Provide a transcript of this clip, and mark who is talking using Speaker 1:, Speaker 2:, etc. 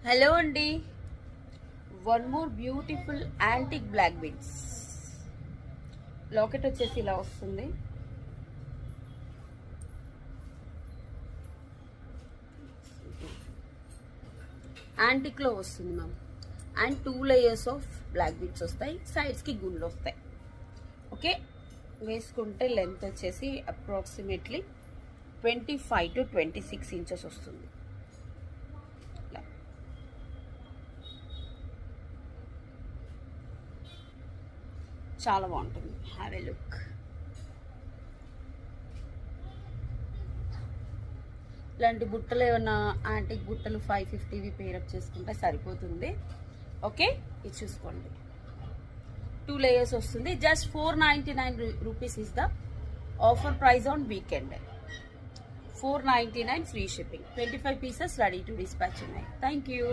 Speaker 1: Hello అండి, one more beautiful antique black beads. Locket వచ్చేసి ఇలా వస్తుంది. యాంటిక్ లో వస్తుంది ma'am. And 2 layers of black beads వస్తాయి, సైడ్స్ కి గుండ్లు వస్తాయి. ఓకే, వేసుకుంటే లెంత్ వచ్చేసి అప్రాక్సిమేట్లీ 25 to 26 ఇంచెస్ వస్తుంది. చాలా బాగుంటుంది. Have a look. ఇలాంటి బుట్టలు ఏమన్నా యాంటిక్ బుట్టలు 550వి పేరప్ చేసుకుంటే సరిపోతుంది. ఓకే, ఇది చూసుకోండి. 2 లేయర్స్ వస్తుంది. Just 499 rupees is the offer price on weekend. 499 free shipping. 25 pieces ready to dispatch ఉన్నాయి. Thank you.